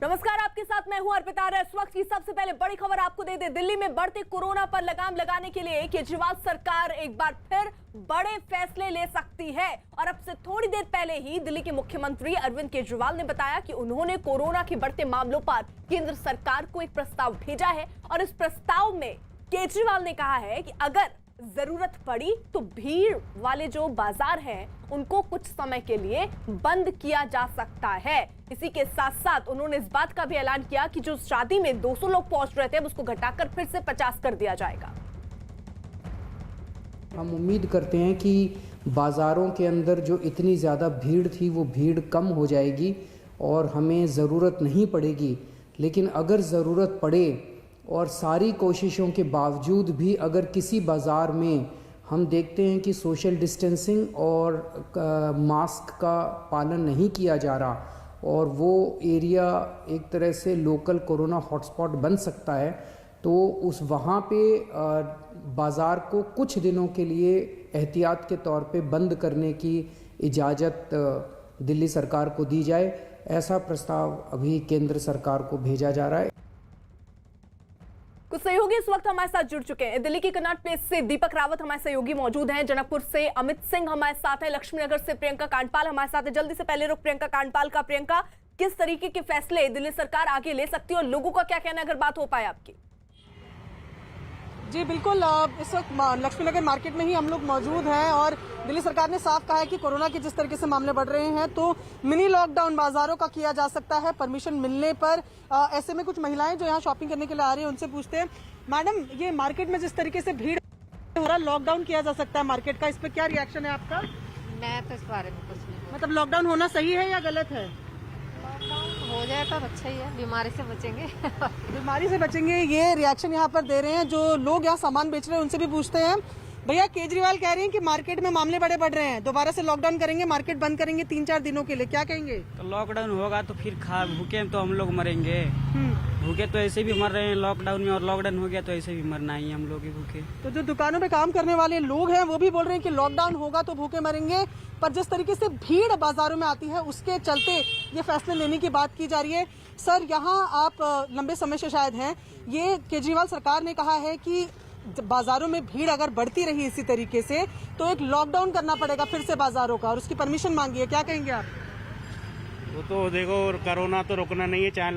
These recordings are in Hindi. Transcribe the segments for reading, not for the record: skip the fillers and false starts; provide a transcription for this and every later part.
नमस्कार, आपके साथ मैं हूं अर्पिता। इस वक्त की सबसे पहले बड़ी खबर आपको दे दे। दिल्ली में बढ़ते कोरोना पर लगाम लगाने के लिए केजरीवाल सरकार एक बार फिर बड़े फैसले ले सकती है। और अब से थोड़ी देर पहले ही दिल्ली के मुख्यमंत्री अरविंद केजरीवाल ने बताया कि उन्होंने कोरोना के बढ़ते मामलों पर केंद्र सरकार को एक प्रस्ताव भेजा है और इस प्रस्ताव में केजरीवाल ने कहा है कि अगर जरूरत पड़ी तो भीड़ वाले जो बाजार हैं उनको कुछ समय के लिए बंद किया जा सकता है। इसी के साथ साथ उन्होंने इस बात का भी ऐलान किया कि जो शादी में 200 लोग पहुंच रहे थे उसको घटाकर फिर से 50 कर दिया जाएगा। हम उम्मीद करते हैं कि बाज़ारों के अंदर जो इतनी ज़्यादा भीड़ थी वो भीड़ कम हो जाएगी और हमें ज़रूरत नहीं पड़ेगी। लेकिन अगर ज़रूरत पड़े और सारी कोशिशों के बावजूद भी अगर किसी बाज़ार में हम देखते हैं कि सोशल डिस्टेंसिंग और मास्क का पालन नहीं किया जा रहा और वो एरिया एक तरह से लोकल कोरोना हॉटस्पॉट बन सकता है, तो उस वहाँ पे बाज़ार को कुछ दिनों के लिए एहतियात के तौर पे बंद करने की इजाज़त दिल्ली सरकार को दी जाए। ऐसा प्रस्ताव अभी केंद्र सरकार को भेजा जा रहा है। कुछ सहयोगी इस वक्त हमारे साथ जुड़ चुके हैं। दिल्ली की कनॉट प्लेस से दीपक रावत हमारे सहयोगी मौजूद हैं, जनकपुर से अमित सिंह हमारे साथ है, लक्ष्मी नगर से प्रियंका कांडपाल हमारे साथ है। जल्दी से पहले रुख प्रियंका कांडपाल का। प्रियंका, किस तरीके के फैसले दिल्ली सरकार आगे ले सकती है और लोगों का क्या कहना है अगर बात हो पाए आपकी? जी बिल्कुल, इस वक्त लक्ष्मी नगर मार्केट में ही हम लोग मौजूद हैं और दिल्ली सरकार ने साफ कहा है कि कोरोना के जिस तरीके से मामले बढ़ रहे हैं तो मिनी लॉकडाउन बाजारों का किया जा सकता है परमिशन मिलने पर। ऐसे में कुछ महिलाएं जो यहाँ शॉपिंग करने के लिए आ रही हैं उनसे पूछते हैं, मैडम ये मार्केट में जिस तरीके से भीड़ हो रहा है, लॉकडाउन किया जा सकता है मार्केट का, इस पर क्या रिएक्शन है आपका? मैं तो इस बारे में कुछ नहीं। मतलब लॉकडाउन होना सही है या गलत है? लॉकडाउन हो जाए तो अच्छा ही है, बीमारी से बचेंगे। बीमारी से बचेंगे, ये रिएक्शन यहाँ पर दे रहे हैं जो लोग यहाँ सामान बेच रहे हैं। उनसे भी पूछते हैं, भैया केजरीवाल कह रहे हैं कि मार्केट में मामले बड़े बढ़ रहे हैं, दोबारा से लॉकडाउन करेंगे, मार्केट बंद करेंगे 3-4 दिनों के लिए, क्या कहेंगे? तो लॉकडाउन होगा तो फिर भूखे तो हम लोग मरेंगे। भूखे तो ऐसे भी मर रहे हैं लॉकडाउन में, और लॉकडाउन हो गया तो ऐसे भी मरना ही हम लोग ही भूखे। तो जो दुकानों में काम करने वाले लोग हैं वो भी बोल रहे हैं कि लॉकडाउन होगा तो भूखे मरेंगे, पर जिस तरीके से भीड़ बाजारों में आती है उसके चलते ये फैसले लेने की बात की जा रही है। सर, यहाँ आप लंबे समय से शायद हैं, ये केजरीवाल सरकार ने कहा है कि बाजारों में भीड़ अगर बढ़ती रही इसी तरीके से तो एक लॉकडाउन करना पड़ेगा फिर से बाजारों का, और उसकी परमिशन मांगी है, क्या कहेंगे आप? वो तो देखो, कोरोना तो रुकना नहीं है, चाहे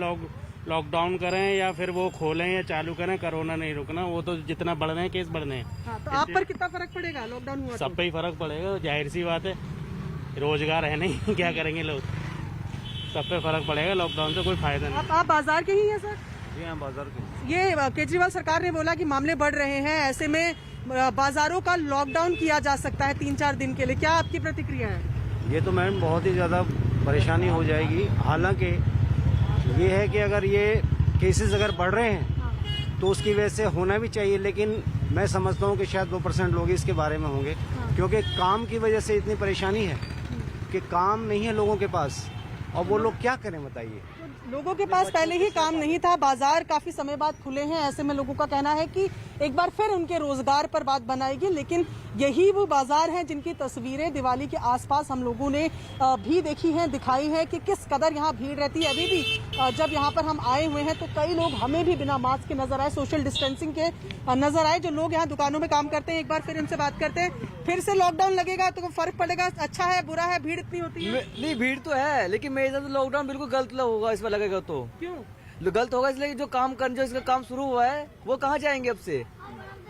लॉकडाउन करें या फिर वो खोलें या चालू करें, कोरोना नहीं रुकना। वो तो जितना बढ़ रहे हैं केस बढ़ रहे हैं। हाँ, तो आप पर कितना फर्क पड़ेगा लॉकडाउन हुआ? सब पे ही फर्क पड़ेगा, जाहिर सी बात है, रोजगार है नहीं, क्या करेंगे लोग, सब पे फर्क पड़ेगा। लॉकडाउन से कोई फायदा नहीं। आप बाजार के ही हैं सर? जी हाँ, बाजार के। ये केजरीवाल सरकार ने बोला कि मामले बढ़ रहे हैं, ऐसे में बाजारों का लॉकडाउन किया जा सकता है 3-4 दिन के लिए, क्या आपकी प्रतिक्रिया है? ये तो मैम बहुत ही ज़्यादा परेशानी हो जाएगी। हालांकि ये है कि अगर ये केसेस अगर बढ़ रहे हैं तो उसकी वजह से होना भी चाहिए, लेकिन मैं समझता हूँ कि शायद 2% लोग इसके बारे में होंगे, क्योंकि काम की वजह से इतनी परेशानी है कि काम नहीं है लोगों के पास, और वो लोग क्या करें बताइए। लोगों के पास पहले ही काम नहीं था, बाजार काफी समय बाद खुले हैं, ऐसे में लोगों का कहना है कि एक बार फिर उनके रोजगार पर बात बनाएगी। लेकिन यही वो बाजार हैं जिनकी तस्वीरें दिवाली के आसपास हम लोगों ने भी देखी हैं, दिखाई है कि किस कदर यहाँ भीड़ रहती है। अभी भी जब यहाँ पर हम आए हुए हैं तो कई लोग हमें भी बिना मास्क के नजर आए, सोशल डिस्टेंसिंग के नजर आए। जो लोग यहाँ दुकानों में काम करते हैं, एक बार फिर इनसे बात करते हैं। फिर से लॉकडाउन लगेगा तो फर्क पड़ेगा, अच्छा है बुरा है, भीड़ इतनी होती है? नहीं, भीड़ तो है, लेकिन मेरे हिसाब से लॉकडाउन बिल्कुल गलत होगा इस पर लगेगा तो। क्यों गलत होगा? इसलिए जो इसका काम शुरू हुआ है वो कहाँ जाएंगे अब से?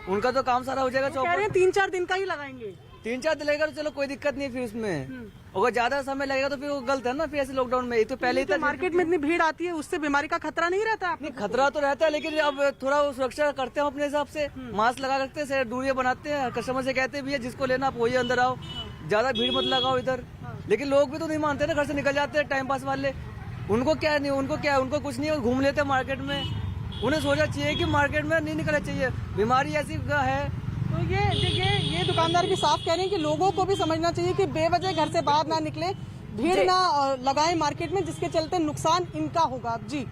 उनका तो काम सारा हो जाएगा। कह रहे हैं 3-4 दिन का ही लगाएंगे। 3-4 दिन लगेगा तो चलो कोई दिक्कत नहीं है, फिर उसमें अगर ज्यादा समय लगेगा तो फिर वो गलत है ना। फिर ऐसे लॉकडाउन में तो पहले ही मार्केट में इतनी भीड़ आती है उससे बीमारी का खतरा नहीं रहता? नहीं, खतरा तो रहता है, लेकिन अब थोड़ा सुरक्षा करते हैं अपने हिसाब से, मास्क लगा रखते हैं, दूरियां बनाते हैं, कस्टमर से कहते हैं भैया जिसको लेना आप वही अंदर आओ, ज्यादा भीड़ मत लगाओ इधर। लेकिन लोग भी तो नहीं मानते ना, घर से निकल जाते हैं टाइम पास वाले। उनको क्या नहीं, उनको कुछ नहीं, घूम लेते मार्केट में। उन्हें सोचना चाहिए कि मार्केट में नहीं निकलना चाहिए, बीमारी ऐसी है। तो ये दुकानदार भी साफ कह रहे हैं कि लोगों को भी समझना चाहिए कि बेवजह घर से बाहर ना निकले, भीड़ ना लगाएं मार्केट में, जिसके चलते नुकसान इनका होगा। जी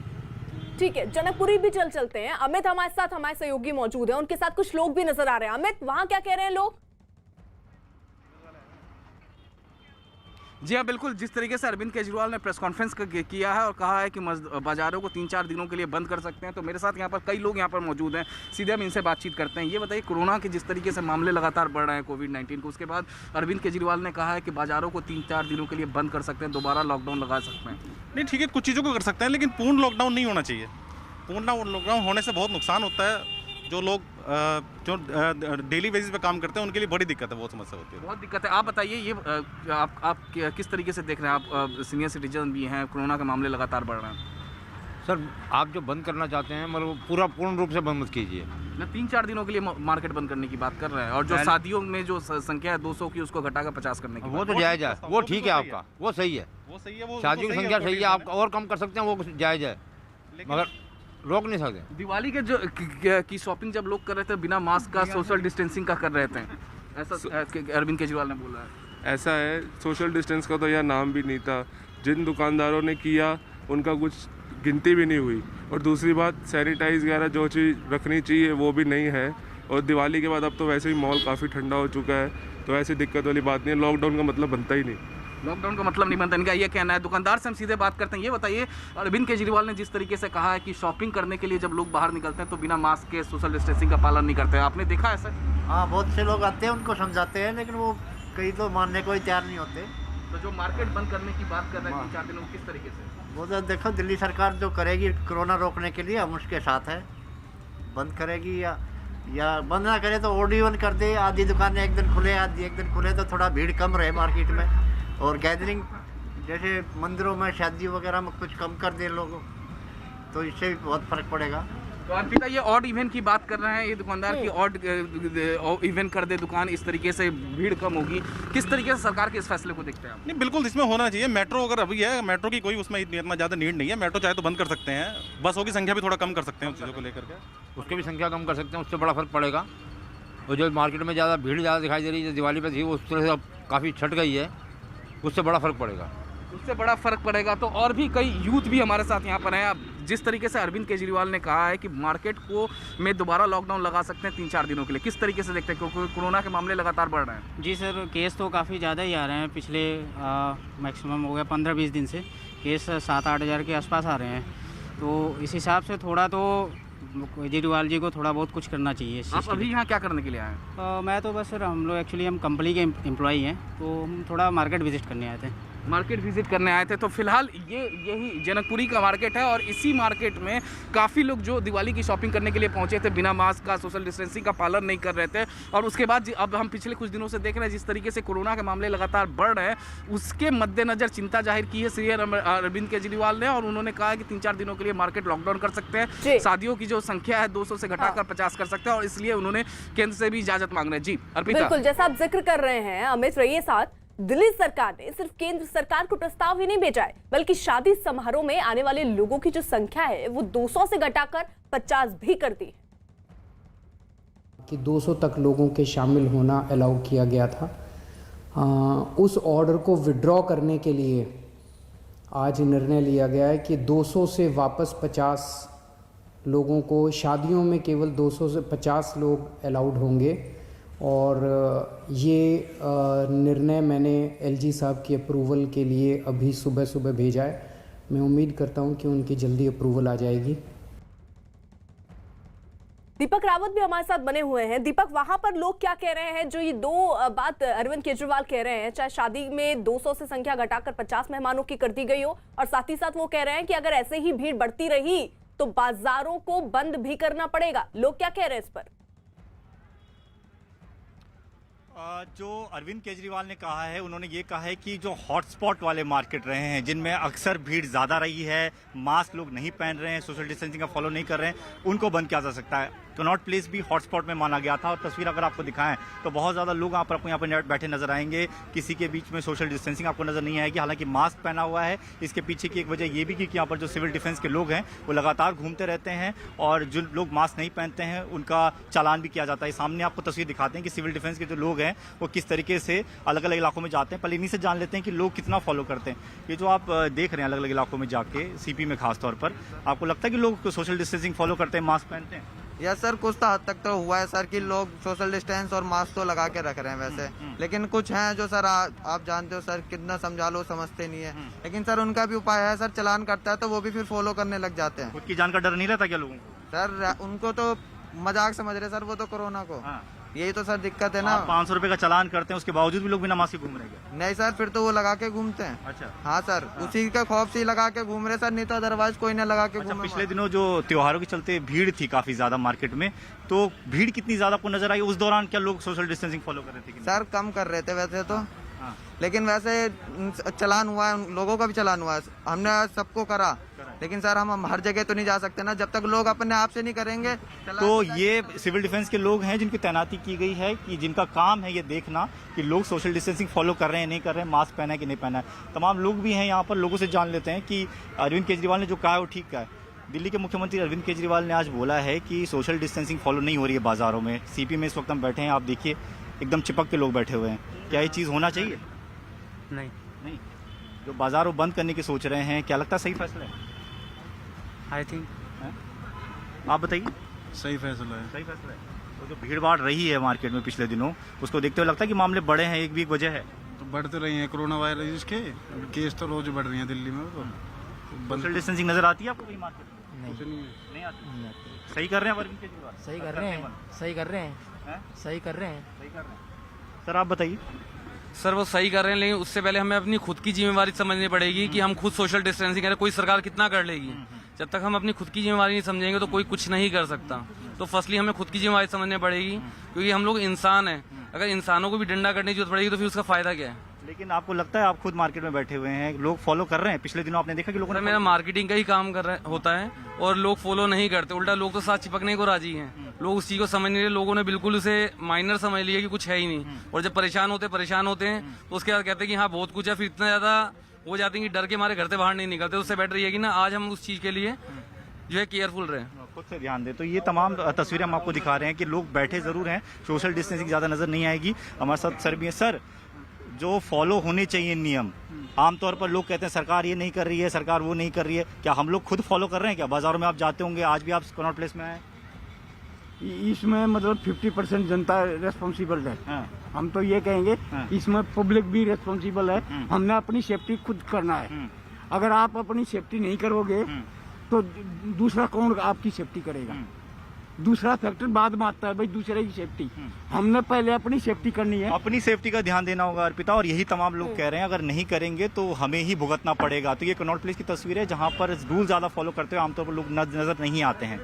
ठीक है, जनकपुरी भी चलते हैं। अमित हमारे साथ, हमारे सहयोगी मौजूद है, उनके साथ कुछ लोग भी नजर आ रहे हैं। अमित, वहां क्या कह रहे हैं लोग? जी हाँ, बिल्कुल। जिस तरीके से अरविंद केजरीवाल ने प्रेस कॉन्फ्रेंस किया है और कहा है कि बाज़ारों को 3-4 दिनों के लिए बंद कर सकते हैं, तो मेरे साथ यहाँ पर कई लोग यहाँ पर मौजूद हैं। सीधे हम इनसे बातचीत करते हैं। ये बताइए, कोरोना के जिस तरीके से मामले लगातार बढ़ रहे हैं कोविड-19 को, उसके बाद अरविंद केजरीवाल ने कहा है कि बाज़ारों को 3-4 दिनों के लिए बंद कर सकते हैं, दोबारा लॉकडाउन लगा सकते हैं। नहीं, ठीक है, कुछ चीज़ों को कर सकते हैं, लेकिन पूर्ण लॉकडाउन नहीं होना चाहिए। पूर्ण लॉकडाउन होने से बहुत नुकसान होता है। जो लोग जो डेली बेसिस पे काम करते हैं उनके लिए बड़ी दिक्कत है, बहुत समस्या होती है। बहुत दिक्कत है। आप बताइए, ये आप किस तरीके से देख रहे हैं? आप सीनियर सिटीजन भी हैं, कोरोना के मामले लगातार बढ़ रहे हैं। सर, आप जो बंद करना चाहते हैं मतलब पूर्ण रूप से बंद मत कीजिए। न 3-4 दिनों के लिए मार्केट बंद करने की बात कर रहे हैं, और जो शादियों में जो संख्या है 200 की, उसको घटाकर 50 करने की। वो तो जायज़ है, वो ठीक है आपका, वो सही है, शादियों की संख्या सही है, आप और कम कर सकते हैं, वो जायज़ है, मगर रोक नहीं सकते। दिवाली के जो की शॉपिंग जब लोग कर रहे थे बिना मास्क का, सोशल डिस्टेंसिंग का कर रहे थे, ऐसा अरविंद केजरीवाल ने बोला है। ऐसा है, सोशल डिस्टेंस का तो यह नाम भी नहीं था। जिन दुकानदारों ने किया उनका कुछ गिनती भी नहीं हुई, और दूसरी बात, सैनिटाइज वगैरह जो चीज़ रखनी चाहिए वो भी नहीं है। और दिवाली के बाद अब तो वैसे ही मॉल काफ़ी ठंडा हो चुका है, तो ऐसी दिक्कत वाली बात नहीं है। लॉकडाउन का मतलब बनता ही नहीं। लॉकडाउन का मतलब नहीं बनता, इनका ये कहना है। दुकानदार से हम सीधे बात करते हैं। ये बताइए, अरविंद केजरीवाल ने जिस तरीके से कहा है कि शॉपिंग करने के लिए जब लोग बाहर निकलते हैं तो बिना मास्क के, सोशल डिस्टेंसिंग का पालन नहीं करते हैं, आपने देखा ऐसा? हाँ, बहुत से लोग आते हैं, उनको समझाते हैं, लेकिन वो कई तो मानने को ही तैयार नहीं होते। तो जो मार्केट बंद करने की बात कर रहे हैं 3-4 दिनों, किस तरीके से? वो तो देखो, दिल्ली सरकार जो करेगी कोरोना रोकने के लिए, हम उसके साथ हैं। बंद करेगी या बंद ना करे तो ओड इवन कर दे, आधी दुकानें एक दिन खुले, आधी एक दिन खुले, तो थोड़ा भीड़ कम रहे मार्केट में। और गैदरिंग जैसे मंदिरों में, शादी वगैरह में कुछ कम कर दे लोगों, तो इससे भी बहुत फर्क पड़ेगा। तो अर्पिता, ये ऑड इवेंट की बात कर रहे हैं, ये दुकानदार की ऑड इवेंट कर दे दुकान, इस तरीके से भीड़ कम होगी। किस तरीके से सरकार के इस फैसले को देखते हैं आप? नहीं, बिल्कुल इसमें होना चाहिए। मेट्रो अगर अभी है, मेट्रो की कोई उसमें इतना ज़्यादा नीड नहीं है। मेट्रो चाहे तो बंद कर सकते हैं, बसों की संख्या भी थोड़ा कम कर सकते हैं उस चीज़ों को लेकर के। उसकी भी संख्या कम कर सकते हैं, उससे बड़ा फर्क पड़ेगा। और जो मार्केट में ज़्यादा भीड़ ज़्यादा दिखाई दे रही है, जो दिवाली पे थी, वो उस तरह से अब काफ़ी छट गई है, उससे बड़ा फर्क पड़ेगा। उससे बड़ा फर्क पड़ेगा। तो और भी कई यूथ भी हमारे साथ यहाँ पर हैं। अब जिस तरीके से अरविंद केजरीवाल ने कहा है कि मार्केट को में दोबारा लॉकडाउन लगा सकते हैं 3-4 दिनों के लिए, किस तरीके से देखते हैं, क्योंकि कोरोना के मामले लगातार बढ़ रहे हैं? जी सर, केस तो काफ़ी ज़्यादा ही आ रहे हैं। पिछले मैक्सिमम हो गया 15-20 दिन से केस 7-8 हज़ार के आसपास आ रहे हैं। तो इस हिसाब से थोड़ा तो केजरीवाल जी को थोड़ा बहुत कुछ करना चाहिए। आप अभी यहाँ क्या करने के लिए आए हैं? मैं तो बस सर, हम कंपनी के एम्प्लॉई हैं, तो हम थोड़ा मार्केट विजिट करने आए थे। मार्केट विजिट करने आए थे। तो फिलहाल यही जनकपुरी का मार्केट है, और इसी मार्केट में काफ़ी लोग जो दिवाली की शॉपिंग करने के लिए पहुंचे थे, बिना मास्क का, सोशल डिस्टेंसिंग का पालन नहीं कर रहे थे। और उसके बाद अब हम पिछले कुछ दिनों से देख रहे हैं जिस तरीके से कोरोना के मामले लगातार बढ़ रहे हैं, उसके मद्देनजर चिंता जाहिर की है सीएम अरविंद केजरीवाल ने, और उन्होंने कहा है कि 3-4 दिनों के लिए मार्केट लॉकडाउन कर सकते हैं। शादियों की जो संख्या है 200 से घटाकर 50 कर सकते हैं, और इसलिए उन्होंने केंद्र से भी इजाजत मांग रहे हैं। जी अर्पिता। बिल्कुल, जैसा आप जिक्र कर रहे हैं अमित, रहिए साथ। दिल्ली सरकार ने सिर्फ केंद्र सरकार को प्रस्ताव ही नहीं भेजा है, बल्कि शादी समारोह में आने वाले लोगों की जो संख्या है वो 200 से घटाकर 50 भी कर दी कि 200 तक लोगों के शामिल होना अलाउ किया गया था। उस ऑर्डर को विड्रॉ करने के लिए आज निर्णय लिया गया है कि 200 से वापस 50 लोगों को, शादियों में केवल 200 से 50 लोग अलाउड होंगे। और ये निर्णय मैंने एलजी साहब की अप्रूवल के लिए अभी सुबह भेजा है। मैं उम्मीद करता हूं कि उनकी जल्दी अप्रूवल आ जाएगी। दीपक रावत भी हमारे साथ बने हुए हैं। दीपक, वहां पर लोग क्या कह रहे हैं? जो ये दो बात अरविंद केजरीवाल कह रहे हैं, चाहे शादी में 200 से संख्या घटाकर 50 मेहमानों की कर दी गई हो, और साथ ही साथ वो कह रहे हैं कि अगर ऐसे ही भीड़ बढ़ती रही तो बाजारों को बंद भी करना पड़ेगा। लोग क्या कह रहे हैं इस पर? जो अरविंद केजरीवाल ने कहा है, उन्होंने ये कहा है कि जो हॉटस्पॉट वाले मार्केट रहे हैं, जिनमें अक्सर भीड़ ज़्यादा रही है, मास्क लोग नहीं पहन रहे हैं, सोशल डिस्टेंसिंग का फॉलो नहीं कर रहे हैं, उनको बंद किया जा सकता है। कनॉट प्लेस भी हॉटस्पॉट में माना गया था, और तस्वीर अगर आपको दिखाएं तो बहुत ज़्यादा लोग आपको यहाँ पर बैठे नजर आएंगे। किसी के बीच में सोशल डिस्टेंसिंग आपको नजर नहीं आएगी, हालांकि मास्क पहना हुआ है। इसके पीछे की एक वजह ये भी कि यहाँ पर जो सिविल डिफेंस के लोग हैं वो लगातार घूमते रहते हैं, और जो लोग मास्क नहीं पहनते हैं उनका चालान भी किया जाता है। सामने आपको तस्वीर दिखाते हैं कि सिविल डिफेंस के जो लोग हैं वो किस तरीके से अलग अलग इलाकों में जाते हैं। पहले इन्हीं से जान लेते हैं कि लोग कितना फॉलो करते हैं। ये जो आप देख रहे हैं अलग अलग इलाकों में जाके, सीपी में खासतौर पर, आपको लगता है कि लोग सोशल डिस्टेंसिंग फॉलो करते हैं, मास्क पहनते हैं? या सर कुछ तो हद तक तो हुआ है सर कि लोग सोशल डिस्टेंस और मास्क तो लगा के रख रहे हैं वैसे, लेकिन कुछ हैं जो सर आप जानते हो सर, कितना समझा लो समझते नहीं है। लेकिन सर उनका भी उपाय है सर, चालान करता है तो वो भी फिर फॉलो करने लग जाते हैं। खुद की जान का डर नहीं रहता क्या लोगों को? सर उनको तो मजाक समझ रहे सर वो तो कोरोना को। यही तो सर दिक्कत है ना। 500 रुपए का चालान करते हैं उसके बावजूद भी लोग बिना मास्क के घूम रहे हैं? नहीं सर, फिर तो वो लगा के घूमते हैं। अच्छा। हाँ सर, उसी के खौफ से लगा के घूम रहे सर, नहीं तो अदरवाइज कोई ना लगा के घूमे। पिछले दिनों जो त्योहारों के चलते भीड़ थी काफी ज्यादा मार्केट में, तो भीड़ कितनी ज्यादा आपको नजर आई? उस दौरान क्या लोग सोशल डिस्टेंसिंग फॉलो कर रहे थे? सर कम कर रहे थे वैसे तो, लेकिन वैसे चलान हुआ है, लोगों का भी चलान हुआ है, हमने सबको करा। लेकिन सर हम हर जगह तो नहीं जा सकते ना, जब तक लोग अपने आप से नहीं करेंगे। तो ये सिविल डिफेंस के लोग हैं जिनकी तैनाती की गई है, कि जिनका काम है ये देखना कि लोग सोशल डिस्टेंसिंग फॉलो कर रहे हैं नहीं कर रहे हैं, मास्क पहना है कि नहीं पहना है। तमाम लोग भी हैं यहाँ पर, लोगों से जान लेते हैं कि अरविंद केजरीवाल ने जो कहा है वो ठीक कहा है। दिल्ली के मुख्यमंत्री अरविंद केजरीवाल ने आज बोला है कि सोशल डिस्टेंसिंग फॉलो नहीं हो रही है बाजारों में। सीपी में इस वक्त हम बैठे हैं, आप देखिए एकदम चिपक के लोग बैठे हुए हैं। क्या ये चीज़ होना चाहिए? नहीं। जो बाजारों बंद करने की सोच रहे हैं, क्या लगता है सही फैसला है? आई थिंक आप बताइए। सही फैसला है। सही फैसला है। तो जो भीड़ भाड़ रही है मार्केट में पिछले दिनों, उसको देखते हुए लगता है कि मामले बढ़े हैं, एक भी एक वजह है? तो बढ़ते रही हैं कोरोना वायरस के केस तो रोज बढ़ रही हैं दिल्ली में। तो सोशल डिस्टेंसिंग नजर आती है आपको कहीं मार्केट में? नहीं आती। सही कर रहे हैं अरविंद केजरीवाल? सही कर रहे हैं। सर आप बताइए। सर वो सही कर रहे हैं, लेकिन उससे पहले हमें अपनी खुद की जिम्मेवारी समझनी पड़ेगी कि हम खुद सोशल डिस्टेंसिंग करें। कोई सरकार कितना कर लेगी? जब तक हम अपनी खुद की जिम्मेवारी नहीं समझेंगे तो कोई कुछ नहीं कर सकता। तो फर्स्टली हमें खुद की जिम्मेवारी समझनी पड़ेगी, क्योंकि हम लोग इंसान हैं। अगर इंसानों को भी डंडा करने की जरूरत पड़ेगी तो फिर उसका फायदा क्या है? लेकिन आपको लगता है, आप खुद मार्केट में बैठे हुए हैं, लोग फॉलो कर रहे हैं? पिछले दिनों आपने देखा कि लोगों ने मेरा मार्केटिंग का ही काम कर रहे होता है और लोग फॉलो नहीं करते, उल्टा लोग तो साथ चिपकने को राजी हैं। लोग उस चीज को समझ नहीं रहे, लोगों ने बिल्कुल उसे माइनर समझ लिया कि कुछ है ही नहीं। और जब परेशान होते हैं तो उसके बाद कहते हैं कि हाँ बहुत कुछ है, फिर इतना ज्यादा हो जाते हैं कि डर के मारे घर से बाहर नहीं निकलते। उससे बेटर ये कि ना आज हम उस चीज के लिए जो है केयरफुल रहे, खुद से ध्यान दें। तो ये तमाम तस्वीरें हम आपको दिखा रहे हैं कि लोग बैठे जरूर हैं, सोशल डिस्टेंसिंग ज़्यादा नजर नहीं आएगी। हमारे साथ सर भी हैं। सर, जो फॉलो होने चाहिए नियम, आमतौर पर लोग कहते हैं सरकार ये नहीं कर रही है, सरकार वो नहीं कर रही है, क्या हम लोग खुद फॉलो कर रहे हैं? क्या बाजारों में आप जाते होंगे, आज भी आप कनॉट प्लेस में आए? इसमें मतलब 50% जनता रेस्पॉन्सिबल है। हम तो ये कहेंगे इसमें पब्लिक भी रेस्पॉन्सिबल है। हमने अपनी सेफ्टी खुद करना है। अगर आप अपनी सेफ्टी नहीं करोगे तो दूसरा कौन आपकी सेफ्टी करेगा? दूसरा फैक्टर बाद में आता है भाई, दूसरे की सेफ्टी। हमने पहले अपनी सेफ्टी करनी है। अपनी सेफ्टी का ध्यान देना होगा अर्पिता, और यही तमाम लोग कह रहे हैं। अगर नहीं करेंगे तो हमें ही भुगतना पड़ेगा। तो ये कनॉट प्लेस की तस्वीर है जहाँ पर रूल ज्यादा फॉलो करते हुए आमतौर पर लोग नजर नहीं आते हैं।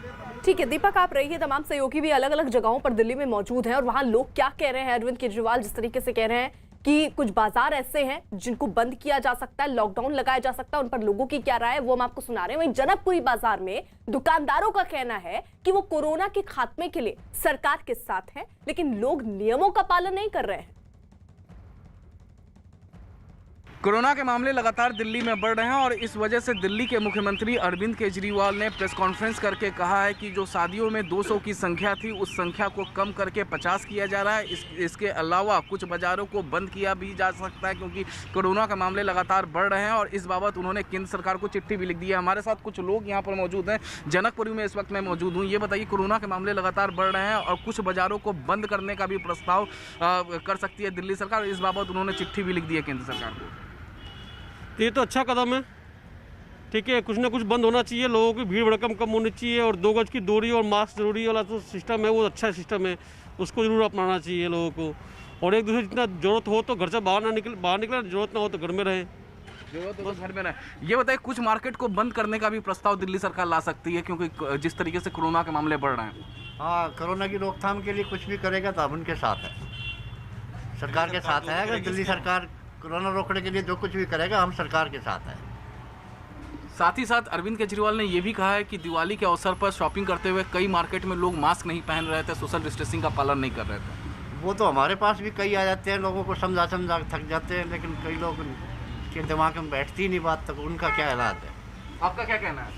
ठीक है दीपक, आप रहिए। तमाम सहयोगी भी अलग अलग जगहों पर दिल्ली में मौजूद हैं और वहां लोग क्या कह रहे हैं। अरविंद केजरीवाल जिस तरीके से कह रहे हैं कि कुछ बाजार ऐसे हैं जिनको बंद किया जा सकता है, लॉकडाउन लगाया जा सकता है, उन पर लोगों की क्या राय है वो हम आपको सुना रहे हैं। वहीं जनकपुरी बाजार में दुकानदारों का कहना है कि वो कोरोना के खात्मे के लिए सरकार के साथ हैं, लेकिन लोग नियमों का पालन नहीं कर रहे हैं। कोरोना के मामले लगातार दिल्ली में बढ़ रहे हैं और इस वजह से दिल्ली के मुख्यमंत्री अरविंद केजरीवाल ने प्रेस कॉन्फ्रेंस करके कहा है कि जो शादियों में 200 की संख्या थी उस संख्या को कम करके 50 किया जा रहा है। इसके अलावा कुछ बाज़ारों को बंद किया भी जा सकता है क्योंकि कोरोना के मामले लगातार बढ़ रहे हैं और इस बाबत उन्होंने केंद्र सरकार को चिट्ठी भी लिख दी है। हमारे साथ कुछ लोग यहाँ पर मौजूद हैं, जनकपुरी में इस वक्त मैं मौजूद हूँ। ये बताइए, कोरोना के मामले लगातार बढ़ रहे हैं और कुछ बाज़ारों को बंद करने का भी प्रस्ताव कर सकती है दिल्ली सरकार। इस बाबत उन्होंने चिट्ठी भी लिख दी है केंद्र सरकार को। ये तो अच्छा कदम है, ठीक है। कुछ ना कुछ बंद होना चाहिए, लोगों की भीड़ भड़कम कम होनी चाहिए और 2 गज की दूरी और मास्क जरूरी वाला जो सिस्टम है वो अच्छा सिस्टम है, उसको जरूर अपनाना चाहिए लोगों को। और एक दूसरे जितना जरूरत हो तो घर से बाहर निकले, जरूरत ना हो तो घर में रहे, जरूरत हो तो घर में रहे। ये बताइए, कुछ मार्केट को बंद करने का भी प्रस्ताव दिल्ली सरकार ला सकती है क्योंकि जिस तरीके से कोरोना के मामले बढ़ रहे हैं। हाँ, कोरोना की रोकथाम के लिए कुछ भी करेगा तो हम उनके साथ है, सरकार के साथ है। अगर दिल्ली सरकार कोरोना रोकने के लिए जो कुछ भी करेगा हम सरकार के साथ हैं। साथ ही साथ अरविंद केजरीवाल ने यह भी कहा है कि दिवाली के अवसर पर शॉपिंग करते हुए कई मार्केट में लोग मास्क नहीं पहन रहे थे, सोशल डिस्टेंसिंग का पालन नहीं कर रहे थे। वो तो हमारे पास भी कई आ जाते हैं, लोगों को समझा थक जाते हैं, लेकिन कई लोग के दिमाग में बैठती ही नहीं बात, तक उनका क्या हालात है। आपका क्या कहना है?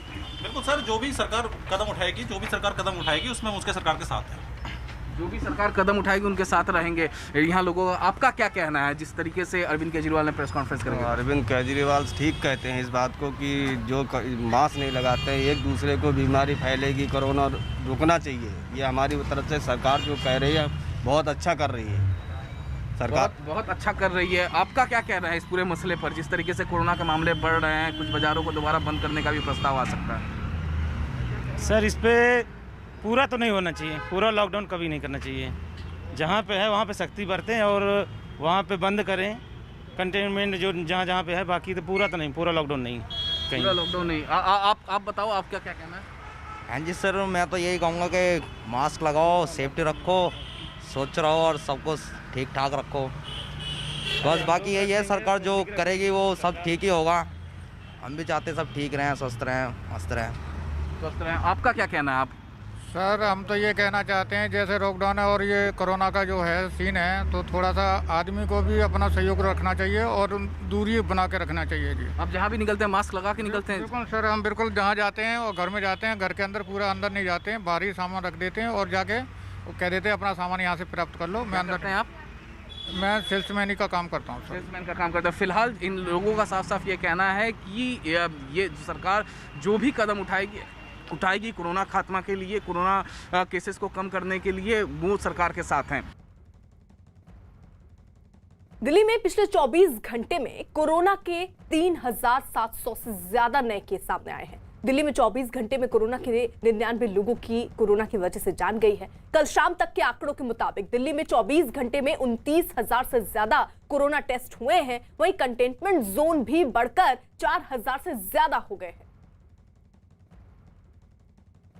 बिल्कुल सर, जो भी सरकार कदम उठाएगी उसमें हम उसके सरकार के साथ हैं। जो भी सरकार कदम उठाएगी उनके साथ रहेंगे यहाँ लोगों का। आपका क्या कहना है जिस तरीके से अरविंद केजरीवाल ने प्रेस कॉन्फ्रेंस करेंगे? अरविंद केजरीवाल ठीक कहते हैं इस बात को कि जो मास्क नहीं लगाते हैं एक दूसरे को बीमारी फैलेगी, कोरोना रुकना चाहिए। ये हमारी तरफ से सरकार जो कह रही है बहुत अच्छा कर रही है सरकार, बहुत अच्छा कर रही है। आपका क्या कहना है इस पूरे मसले पर? जिस तरीके से कोरोना के मामले बढ़ रहे हैं, कुछ बाज़ारों को दोबारा बंद करने का भी प्रस्ताव आ सकता है। सर इस पर पूरा तो नहीं होना चाहिए, पूरा लॉकडाउन कभी नहीं करना चाहिए। जहाँ पे है वहाँ पे सख्ती बरतें और वहाँ पे बंद करें कंटेनमेंट जो जहाँ पे है, बाकी तो पूरा तो नहीं, पूरा लॉकडाउन नहीं, कहीं पूरा लॉकडाउन नहीं। आप बताओ आपका क्या कहना है? हाँ जी सर, मैं तो यही कहूँगा कि मास्क लगाओ, सेफ्टी रखो, सोच रहो और सब कुछ ठीक ठाक रखो। बस बाकी यही है, सरकार जो करेगी वो सब ठीक ही होगा। हम भी चाहते सब ठीक रहें, स्वस्थ रहें, मस्त रहें। स्वस्थ रहें। आपका क्या कहना है? आप सर हम तो ये कहना चाहते हैं जैसे लॉकडाउन है और ये कोरोना का जो है सीन है, तो थोड़ा सा आदमी को भी अपना सहयोग रखना चाहिए और दूरी बना के रखना चाहिए जी। आप जहाँ भी निकलते हैं मास्क लगा के निकलते हैं? बिल्कुल सर, हम बिल्कुल जहाँ जाते हैं और घर में जाते हैं, घर के अंदर पूरा अंदर नहीं जाते हैं, बाहर ही सामान रख देते हैं और जाके वो कह देते हैं अपना सामान यहाँ से प्राप्त कर लो। मैं अंदर हैं आप? मैं सेल्समैन का काम करता हूँ। सेल्समैन का काम करता है। फिलहाल इन लोगों का साफ साफ ये कहना है कि ये सरकार जो भी कदम उठाएगी कोरोना खात्मा के लिए, कोरोना केसेस को कम करने के लिए, वो सरकार के साथ हैं। दिल्ली में पिछले 24 घंटे में कोरोना के 3,700 से ज्यादा नए केस सामने आए हैं। दिल्ली में 24 घंटे में कोरोना के 99 लोगों की कोरोना की वजह से जान गई है। कल शाम तक के आंकड़ों के मुताबिक दिल्ली में 24 घंटे में 29,000 से ज्यादा कोरोना टेस्ट हुए हैं। वहीं कंटेनमेंट जोन भी बढ़कर 4,000 से ज्यादा हो गए हैं।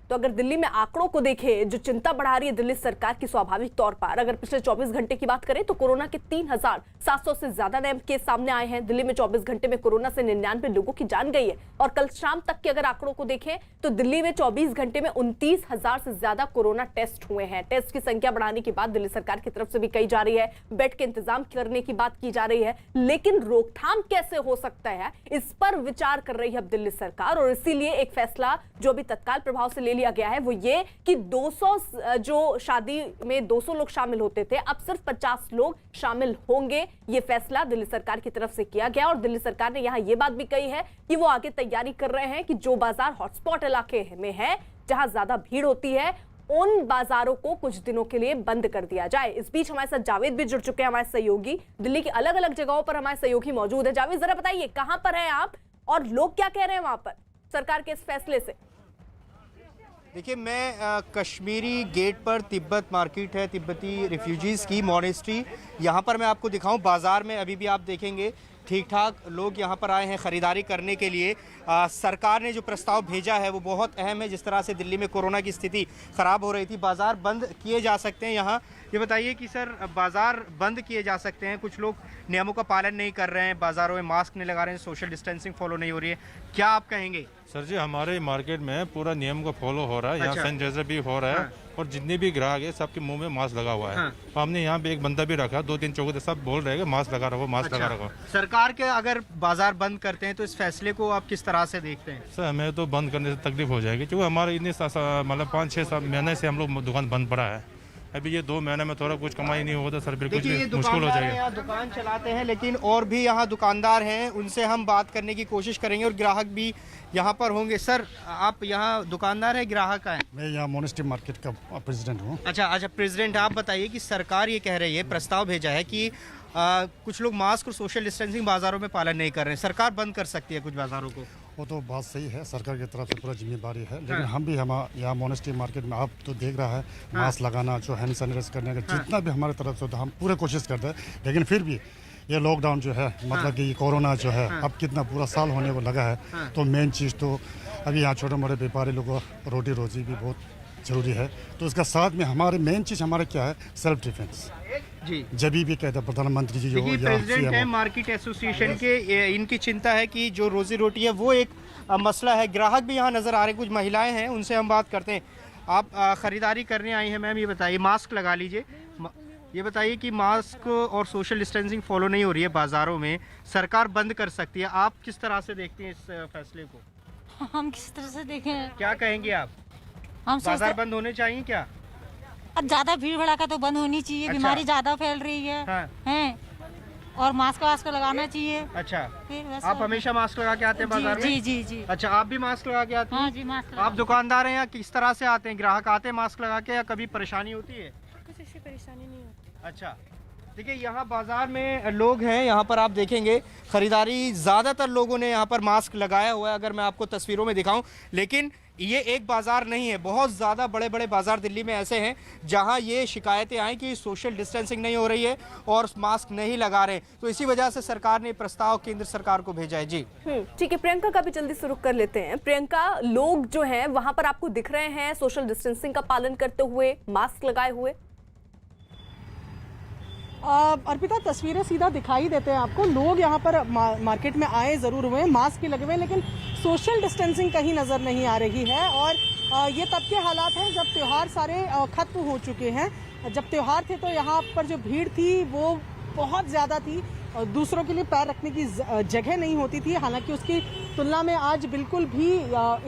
तो अगर दिल्ली में आंकड़ों को देखें, जो चिंता बढ़ा रही है दिल्ली सरकार की, स्वाभाविक तौर पर अगर पिछले 24 घंटे की बात करें तो कोरोना के 3,700 से ज्यादा नए केस सामने आए हैं। दिल्ली में 24 घंटे में कोरोना से 99 लोगों की जान गई है। और कल शाम तक के अगर आंकड़ों को देखें तो दिल्ली में 24 घंटे में 29,000 से ज्यादा कोरोना टेस्ट हुए हैं। टेस्ट की संख्या बढ़ाने की बात दिल्ली सरकार की तरफ से भी कही जा रही है, बेड के इंतजाम करने की बात की जा रही है, लेकिन रोकथाम कैसे हो सकता है इस पर विचार कर रही है अब दिल्ली सरकार। और इसीलिए एक फैसला जो भी तत्काल प्रभाव से ले लिया गया है वो ये कि 200 जो शादी में 200 लोग शामिल होते थे, अब सिर्फ 50 लोग शामिल होंगे। ये फैसला दिल्ली सरकार की तरफ से किया गया। और दिल्ली सरकार ने यहां ये बात भी कही है कि वो आगे तैयारी कर रहे हैं कि जो बाजार हॉटस्पॉट इलाके में है, जहां ज्यादा भीड़ होती है, उन बाजारों को कुछ दिनों के लिए बंद कर दिया जाए। इस बीच हमारे साथ जावेद भी जुड़ चुके हैं, हमारे सहयोगी। दिल्ली की अलग अलग जगहों पर हमारे सहयोगी मौजूद है। जावेद, जरा बताइए कहां पर हैं आप और लोग क्या कह रहे हैं वहां पर सरकार के इस फैसले से? देखिए, मैं कश्मीरी गेट पर तिब्बत मार्केट है, तिब्बती रिफ्यूजीज़ की मॉनेस्ट्री, यहाँ पर मैं आपको दिखाऊं। बाज़ार में अभी भी आप देखेंगे ठीक ठाक लोग यहाँ पर आए हैं ख़रीदारी करने के लिए। सरकार ने जो प्रस्ताव भेजा है वो बहुत अहम है। जिस तरह से दिल्ली में कोरोना की स्थिति ख़राब हो रही थी, बाज़ार बंद किए जा सकते हैं। यहाँ ये बताइए कि सर, बाज़ार बंद किए जा सकते हैं, कुछ लोग नियमों का पालन नहीं कर रहे हैं, बाज़ारों में मास्क नहीं लगा रहे हैं, सोशल डिस्टेंसिंग फॉलो नहीं हो रही है, क्या आप कहेंगे? सर जी, हमारे मार्केट में पूरा नियम का फॉलो हो रहा है। यहाँ सैनिटाइजर भी हो रहा है और जितने भी ग्राहक है सबके मुंह में मास्क लगा हुआ है। तो हमने यहाँ पे एक बंदा भी रखा, 2-3 चौके सब बोल रहे हैं मास्क लगा रखो, मास्क लगा रखो। सरकार के अगर बाजार बंद करते हैं तो इस फैसले को आप किस तरह से देखते हैं? सर, हमें तो बंद करने से तकलीफ हो जाएगी, क्योंकि हमारे इतने मतलब 5-6 महीने से हम लोग दुकान बंद पड़ा है। अभी ये 2 महीने में थोड़ा कुछ कमाई नहीं होगा तो सर फिर कुछ मुश्किल हो जाएगा। यहाँ दुकान चलाते हैं, लेकिन और भी यहाँ दुकानदार हैं, उनसे हम बात करने की कोशिश करेंगे और ग्राहक भी यहाँ पर होंगे। सर, आप यहाँ दुकानदार है, ग्राहक है? मैं यहाँ मोनेस्ट्री मार्केट का प्रेसिडेंट हूँ। अच्छा, प्रेसिडेंट, आप बताइए कि सरकार ये कह रही है, प्रस्ताव भेजा है कि कुछ लोग मास्क और सोशल डिस्टेंसिंग बाजारों में पालन नहीं कर रहे हैं, सरकार बंद कर सकती है कुछ बाजारों को। वो तो बात सही है, सरकार की तरफ से पूरा जिम्मेदारी है, लेकिन हम भी यहाँ मोनेस्ट्री मार्केट में आप तो देख रहा है मास्क लगाना, जो हैंड सैनिटाइज करने का जितना भी हमारे तरफ से हम पूरे कोशिश करते हैं। लेकिन फिर भी ये लॉकडाउन जो है, मतलब कि कोरोना जो है अब कितना पूरा साल होने को लगा है, तो मेन चीज़ तो अभी यहाँ छोटे मोटे व्यापारी लोगों को रोटी रोजी भी बहुत ज़रूरी है। तो इसका साथ में हमारे मेन चीज़ हमारे क्या है, सेल्फ डिफेंस जी। जब भी कहते हैं प्रधानमंत्री जी जो प्रेसिडेंट है मार्केट एसोसिएशन के, इनकी चिंता है कि जो रोजी रोटी है वो एक मसला है। ग्राहक भी यहाँ नज़र आ रहे हैं, कुछ महिलाएं हैं, उनसे हम बात करते हैं। आप खरीदारी करने आई हैं मैम, ये बताइए, मास्क लगा लीजिए। ये बताइए कि मास्क और सोशल डिस्टेंसिंग फॉलो नहीं हो रही है बाज़ारों में, सरकार बंद कर सकती है, आप किस तरह से देखते हैं इस फैसले को? हम किस तरह से देखें? क्या कहेंगे आप? हम बाजार बंद होने चाहिए क्या? अब ज्यादा भीड़ भड़ाका तो बंद होनी चाहिए। अच्छा। बीमारी ज्यादा फैल रही है। हाँ। हैं और मास्क वास्क लगाना चाहिए। अच्छा, फिर बस आप हमेशा मास्क लगा के आते हैं बाजार में? जी जी जी। अच्छा, आप भी मास्क लगा के आते हैं? हाँ जी, मास्क आप दुकानदार हैं या किस तरह से आते हैं? ग्राहक आते हैं मास्क लगा के या कभी परेशानी होती है? कुछ ऐसी परेशानी नहीं होती। अच्छा, देखिए यहाँ बाजार में लोग हैं, यहाँ पर आप देखेंगे खरीदारी, ज़्यादातर लोगों ने यहाँ पर मास्क लगाया हुआ है, अगर मैं आपको तस्वीरों में दिखाऊं। लेकिन ये एक बाज़ार नहीं है, बहुत ज़्यादा बड़े बड़े बाज़ार दिल्ली में ऐसे हैं जहाँ ये शिकायतें आई कि सोशल डिस्टेंसिंग नहीं हो रही है और मास्क नहीं लगा रहे। तो इसी वजह से सरकार ने प्रस्ताव केंद्र सरकार को भेजा है। जी ठीक है, प्रियंका का भी जल्दी से रुख कर लेते हैं। प्रियंका, लोग जो हैं वहाँ पर आपको दिख रहे हैं सोशल डिस्टेंसिंग का पालन करते हुए, मास्क लगाए हुए? अर्पिता, तस्वीरें सीधा दिखाई देते हैं आपको। लोग यहाँ पर मार्केट में आए ज़रूर हुए हैं, मास्क भी लगे हुए हैं, लेकिन सोशल डिस्टेंसिंग कहीं नज़र नहीं आ रही है। और ये तब के हालात हैं जब त्यौहार सारे खत्म हो चुके हैं। जब त्यौहार थे तो यहाँ पर जो भीड़ थी वो बहुत ज़्यादा थी, दूसरों के लिए पैर रखने की जगह नहीं होती थी। हालांकि उसकी तुलना में आज बिल्कुल भी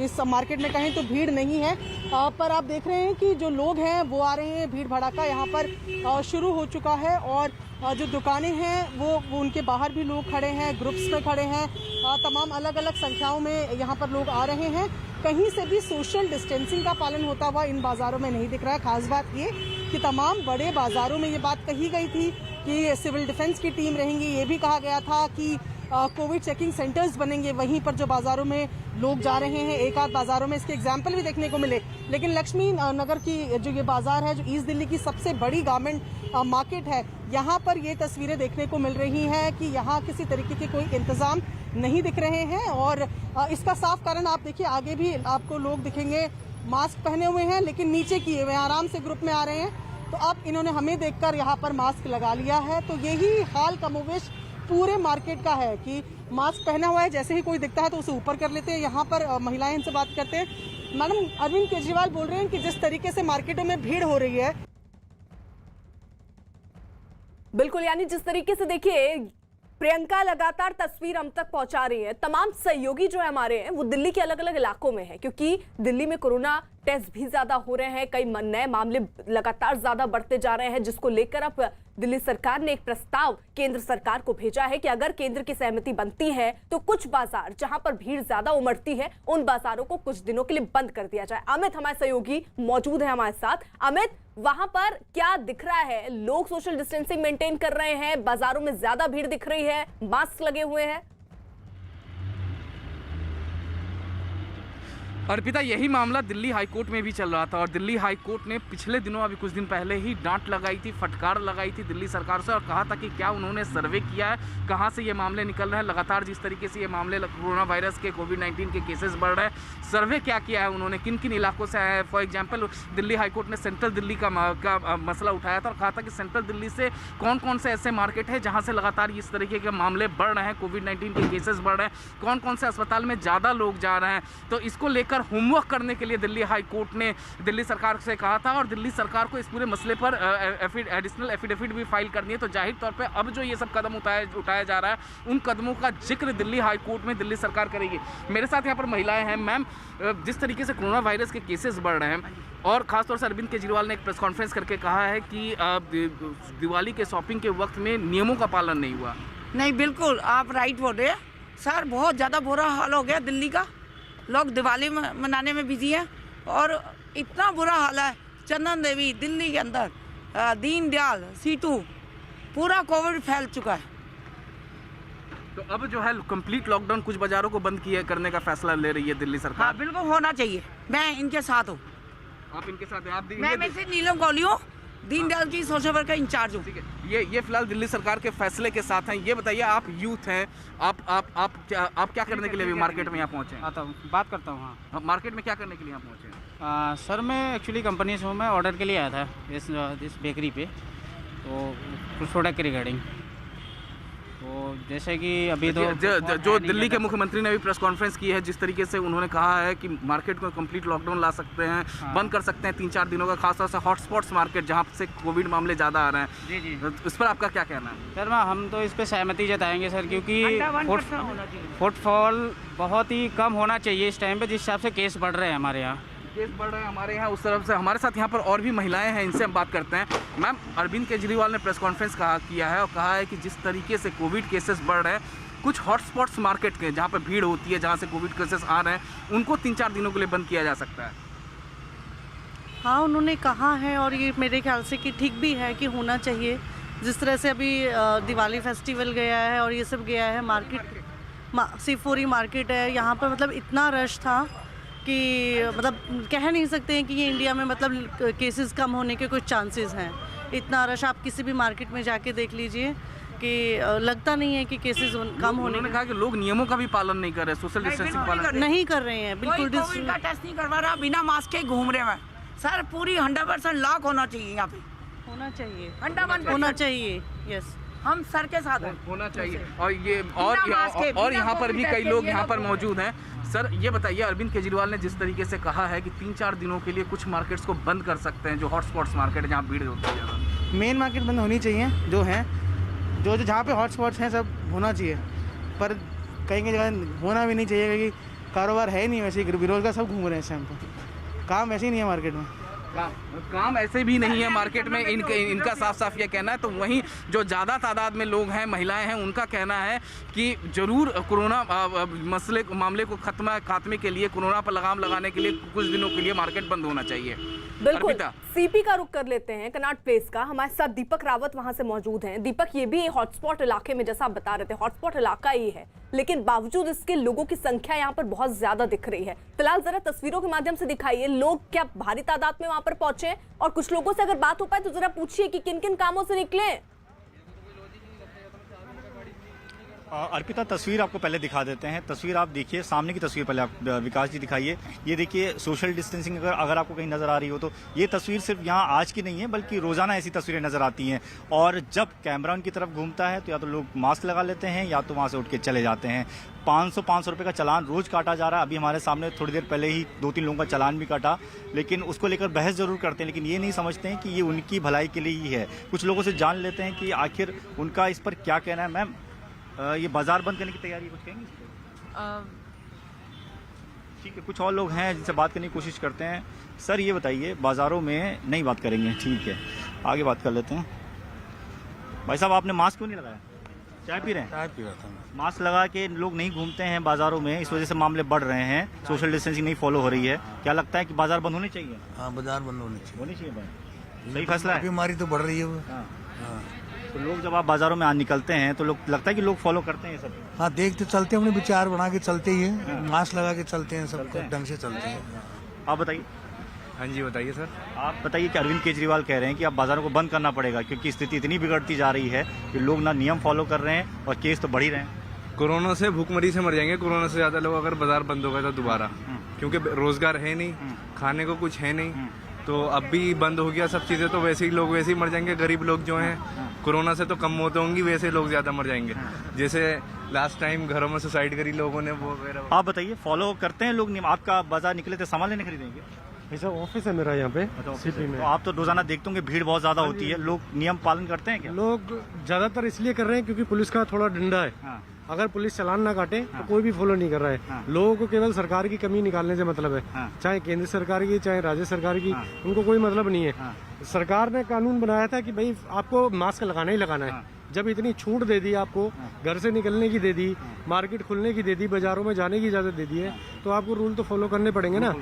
इस मार्केट में कहीं तो भीड़ नहीं है, पर आप देख रहे हैं कि जो लोग हैं वो आ रहे हैं, भीड़ भड़ाका यहाँ पर शुरू हो चुका है। और जो दुकानें हैं वो उनके बाहर भी लोग खड़े हैं, ग्रुप्स में खड़े हैं, तमाम अलग अलग संख्याओं में यहाँ पर लोग आ रहे हैं। कहीं से भी सोशल डिस्टेंसिंग का पालन होता हुआ इन बाज़ारों में नहीं दिख रहा है। खास बात ये कि तमाम बड़े बाज़ारों में ये बात कही गई थी कि सिविल डिफेंस की टीम रहेंगी, ये भी कहा गया था कि कोविड चेकिंग सेंटर्स बनेंगे। वहीं पर जो बाज़ारों में लोग जा रहे हैं, एक आध बाज़ारों में इसके एग्जाम्पल भी देखने को मिले। लेकिन लक्ष्मी नगर की जो ये बाज़ार है, जो ईस्ट दिल्ली की सबसे बड़ी गारमेंट मार्केट है, यहाँ पर ये तस्वीरें देखने को मिल रही हैं कि यहाँ किसी तरीके के कोई इंतज़ाम नहीं दिख रहे हैं। और इसका साफ कारण आप देखिए, आगे भी आपको लोग दिखेंगे मास्क पहने हुए हैं लेकिन नीचे किए हुए, आराम से ग्रुप में आ रहे हैं। तो अब इन्होंने हमें देखकर यहाँ पर मास्क लगा लिया है। तो यही हाल कमोवेश पूरे मार्केट का है कि मास्क पहना हुआ है, जैसे ही कोई दिखता है तो उसे ऊपर कर लेते हैं। यहाँ पर महिलाएं इनसे बात करते हैं। मैडम, अरविंद केजरीवाल बोल रहे हैं कि जिस तरीके से मार्केटों में भीड़ हो रही है, बिल्कुल, यानी जिस तरीके से देखिए प्रियंका लगातार तस्वीर हम तक पहुंचा रही है। तमाम सहयोगी जो है हमारे हैं वो दिल्ली के अलग अलग इलाकों में है, क्योंकि दिल्ली में कोरोना टेस्ट भी ज्यादा हो रहे हैं, कई नए मामले लगातार ज्यादा बढ़ते जा रहे हैं, जिसको लेकर अब दिल्ली सरकार ने एक प्रस्ताव केंद्र सरकार को भेजा है कि अगर केंद्र की सहमति बनती है तो कुछ बाजार जहां पर भीड़ ज्यादा उमड़ती है उन बाजारों को कुछ दिनों के लिए बंद कर दिया जाए। अमित हमारे सहयोगी मौजूद है हमारे साथ। अमित, वहां पर क्या दिख रहा है? लोग सोशल डिस्टेंसिंग मेंटेन कर रहे हैं, बाजारों में ज्यादा भीड़ दिख रही है, मास्क लगे हुए हैं? अर्पिता, यही मामला दिल्ली हाईकोर्ट में भी चल रहा था और दिल्ली हाईकोर्ट ने पिछले दिनों, अभी कुछ दिन पहले ही डांट लगाई थी, फटकार लगाई थी दिल्ली सरकार से और कहा था कि क्या उन्होंने सर्वे किया है, कहां से ये मामले निकल रहे हैं, लगातार जिस तरीके से ये मामले कोरोना वायरस के, कोविड-19 के केसेस बढ़ रहे हैं, सर्वे क्या किया है उन्होंने, किन किन इलाकों से आया है। फॉर एग्जाम्पल, दिल्ली हाईकोर्ट ने सेंट्रल दिल्ली का मसला उठाया था और कहा था कि सेंट्रल दिल्ली से कौन कौन से ऐसे मार्केट है जहाँ से लगातार इस तरीके के मामले बढ़ रहे हैं, कोविड-19 के केसेस बढ़ रहे हैं, कौन कौन से अस्पताल में ज़्यादा लोग जा रहे हैं। तो इसको लेकर होमवर्क करने के लिए दिल्ली हाई कोर्ट ने दिल्ली सरकार से कहा था और दिल्ली सरकार को इस पूरे मसले पर एडिशनल एफिडेविट भी फाइल करनी है। तो जाहिर तौर पे अब जो ये सब कदम उठाया जा रहा है, उन कदमों का जिक्र दिल्ली हाई कोर्ट में दिल्ली सरकार करेगी। मेरे साथ यहाँ पर महिलाएं हैं। मैम, जिस तरीके से कोरोना वायरस के केसेस बढ़ रहे हैं और खासतौर से अरविंद केजरीवाल ने एक प्रेस कॉन्फ्रेंस करके कहा है कि दिवाली के शॉपिंग के वक्त में नियमों का पालन नहीं हुआ। नहीं, बिल्कुल आप राइट बोल रहे हैं सर। बहुत ज़्यादा बुरा हाल हो गया दिल्ली का, लोग दिवाली मनाने में बिजी हैं और इतना बुरा हाल है। चंदन देवी दिल्ली के अंदर, दीनदयाल, सीटू, पूरा कोविड फैल चुका है। तो अब जो है कंप्लीट लॉकडाउन, कुछ बाजारों को बंद करने का फैसला ले रही है दिल्ली सरकार। हाँ, बिल्कुल होना चाहिए। मैं इनके साथ हूँ। आप इनके साथ हैं? आप मैं से नीलम कौली हूँ, दीनदयाल की सोशल वर्क का इंचार्ज हूँ। ठीक है, ये फिलहाल दिल्ली सरकार के फैसले के साथ हैं। ये बताइए, आप यूथ हैं, आप क्या करने के लिए मार्केट में यहाँ पहुँचे हैं? आता हूँ, बात करता हूँ। हाँ, मार्केट में क्या करने के लिए यहाँ पहुँचे हैं? सर, मैं एक्चुअली कंपनी से हूँ, मैं ऑर्डर के लिए आया था इस बेकरी पे, तो कुछ प्रोडक्ट के रिगार्डिंग। तो जैसे कि अभी तो जो दिल्ली के मुख्यमंत्री ने भी प्रेस कॉन्फ्रेंस की है, जिस तरीके से उन्होंने कहा है कि मार्केट को कंप्लीट लॉकडाउन ला सकते हैं, हाँ। बंद कर सकते हैं 3-4 दिनों का, खासतौर से हॉटस्पॉट्स मार्केट जहां से कोविड मामले ज़्यादा आ रहे हैं। जी जी, इस पर आपका क्या कहना है? सर, हम तो इस पर सहमति जताएंगे सर, क्योंकि फुटफॉल बहुत ही कम होना चाहिए इस टाइम पे, जिस हिसाब से केस बढ़ रहे हैं हमारे यहाँ। केस बढ़ रहे हैं हमारे यहाँ उस तरफ से। हमारे साथ यहाँ पर और भी महिलाएं हैं, इनसे हम बात करते हैं। मैम, अरविंद केजरीवाल ने प्रेस कॉन्फ्रेंस किया है और कहा है कि जिस तरीके से कोविड केसेस बढ़ रहे हैं, कुछ हॉटस्पॉट्स मार्केट के जहाँ पर भीड़ होती है, जहाँ से कोविड केसेस आ रहे हैं, उनको 3-4 दिनों के लिए बंद किया जा सकता है। हाँ, उन्होंने कहा है और ये मेरे ख्याल से कि ठीक भी है कि होना चाहिए। जिस तरह से अभी दिवाली फेस्टिवल गया है और ये सब गया है, मार्केट शिवपुरी मार्केट है, यहाँ पर मतलब इतना रश था कि मतलब कह नहीं सकते हैं कि ये इंडिया में मतलब केसेस कम होने के कुछ चांसेस हैं। इतना रश आप किसी भी मार्केट में जाके देख लीजिए कि लगता नहीं है कि केसेस कम होने। उन्होंने कहा कि लोग नियमों का भी पालन नहीं कर रहे, सोशल डिस्टेंसिंग पालन नहीं कर रहे हैं, बिल्कुल कोविड का टेस्ट नहीं करवा रहा, बिना मास्क के घूम रहे हैं। सर पूरी 100% लॉक होना चाहिए, यहाँ पे होना चाहिए, 100% होना चाहिए। यस, हम सर के साथ हैं। होना चाहिए। और यहाँ पर भी कई लोग यहाँ पर मौजूद हैं। सर ये बताइए, अरविंद केजरीवाल ने जिस तरीके से कहा है कि 3-4 दिनों के लिए कुछ मार्केट्स को बंद कर सकते हैं, जो हॉटस्पॉट्स मार्केट है जहाँ भीड़ होती है ज़्यादा। मेन मार्केट बंद होनी चाहिए, जो है जो जहाँ पे हॉटस्पॉट्स हैं सब होना चाहिए, पर कहीं कहीं जगह होना भी नहीं चाहिए क्योंकि कारोबार है ही नहीं, वैसे बेरोजगार सब घूम रहे हैं इस टाइम पर, काम वैसे ही नहीं है मार्केट में। काम ऐसे भी नहीं है मार्केट में, इनका साफ साफ ये कहना है। तो वहीं जो ज़्यादा तादाद में लोग हैं, महिलाएं हैं, उनका कहना है कि जरूर कोरोना मामले को खात्मे के लिए, कोरोना पर लगाम लगाने के लिए कुछ दिनों के लिए मार्केट बंद होना चाहिए। बिल्कुल। सीपी का रुख कर लेते हैं, कनॉट प्लेस का। हमारे साथ दीपक रावत वहां से मौजूद हैं। दीपक, ये भी हॉटस्पॉट इलाके में, जैसा आप बता रहे थे, हॉटस्पॉट इलाका ही है, लेकिन बावजूद इसके लोगों की संख्या यहाँ पर बहुत ज्यादा दिख रही है। फिलहाल जरा तस्वीरों के माध्यम से दिखाइए, लोग क्या भारी तादाद में वहां पर पहुंचे, और कुछ लोगों से अगर बात हो पाए तो जरा पूछिए कि किन किन कामों से निकले। अर्पिता, तस्वीर आपको पहले दिखा देते हैं। तस्वीर आप देखिए, सामने की तस्वीर पहले आप विकास जी दिखाइए। ये देखिए सोशल डिस्टेंसिंग अगर आपको कहीं नज़र आ रही हो तो ये तस्वीर सिर्फ यहाँ आज की नहीं है, बल्कि रोज़ाना ऐसी तस्वीरें नज़र आती हैं। और जब कैमरा उनकी तरफ घूमता है तो या तो लोग मास्क लगा लेते हैं या तो वहाँ से उठ के चले जाते हैं। 500 रुपये का चालान रोज़ काटा जा रहा है। अभी हमारे सामने थोड़ी देर पहले ही 2-3 लोगों का चालान भी काटा, लेकिन उसको लेकर बहस ज़रूर करते हैं, लेकिन ये नहीं समझते हैं कि ये उनकी भलाई के लिए ही है। कुछ लोगों से जान लेते हैं कि आखिर उनका इस पर क्या कहना है। मैम, ये बाजार बंद करने की तैयारी कुछ कहेंगे इस पर? ठीक है, कुछ और लोग हैं जिनसे बात करने की कोशिश करते हैं। सर ये बताइए, बाज़ारों में नहीं बात करेंगे, ठीक है, आगे बात कर लेते हैं। भाई साहब, आपने मास्क क्यों नहीं लगाया? चाय पी रहे हैं? चाय पी रहा था। मास्क लगा के लोग नहीं घूमते हैं बाज़ारों में, इस वजह से मामले बढ़ रहे हैं, सोशल डिस्टेंसिंग नहीं फॉलो हो रही है। क्या लगता है कि बाज़ार बंद होने चाहिए? हाँ, बाजार बंद होने चाहिए। सही फैसला है। बीमारी तो बढ़ रही है वो। तो लोग जब आप बाज़ारों में निकलते हैं तो लोग लगता है कि लोग फॉलो करते हैं ये सब? हाँ, देखते चलते हैं, अपने विचार बना के चलते ही है, मास्क लगा के चलते हैं, सब ढंग से चलते हैं। आप बताइए। हाँ जी, बताइए सर। आप बताइए कि अरविंद केजरीवाल कह रहे हैं कि अब बाज़ारों को बंद करना पड़ेगा क्योंकि स्थिति इतनी बिगड़ती जा रही है कि लोग ना नियम फॉलो कर रहे हैं और केस तो बढ़ ही रहे हैं। कोरोना से भूखमरी से मर जाएंगे, कोरोना से ज़्यादा लोग अगर बाजार बंद हो गए तो दोबारा, क्योंकि रोजगार है नहीं, खाने को कुछ है नहीं, तो अब भी बंद हो गया सब चीज़ें तो वैसे ही लोग वैसे ही मर जाएंगे। गरीब लोग जो हैं कोरोना से तो कम मौत होंगी, वैसे लोग ज़्यादा मर जाएंगे, जैसे लास्ट टाइम घरों में सुसाइड करी लोगों ने वो वगैरह। आप बताइए, फॉलो करते हैं लोग नियम? आपका बाजार निकले थे, सामान लेने खरीदेंगे? ऐसा ऑफिस है मेरा यहाँ पे सिटी में। तो आप तो रोजाना देखते होंगे भीड़ बहुत ज्यादा होती है, लोग नियम पालन करते हैं क्या? लोग ज्यादातर इसलिए कर रहे हैं क्योंकि पुलिस का थोड़ा डंडा है। अगर पुलिस चालान ना काटे तो कोई भी फॉलो नहीं कर रहा है। लोगों को केवल सरकार की कमी निकालने से मतलब है, चाहे केंद्र सरकार की चाहे राज्य सरकार की, उनको कोई मतलब नहीं है। सरकार ने कानून बनाया था कि भाई आपको मास्क लगाना ही लगाना है। जब इतनी छूट दे दी आपको, घर से निकलने की दे दी, मार्केट खुलने की दे दी, बाजारों में जाने की इजाजत दे दी है, तो आपको रूल तो फॉलो करने पड़ेंगे ना।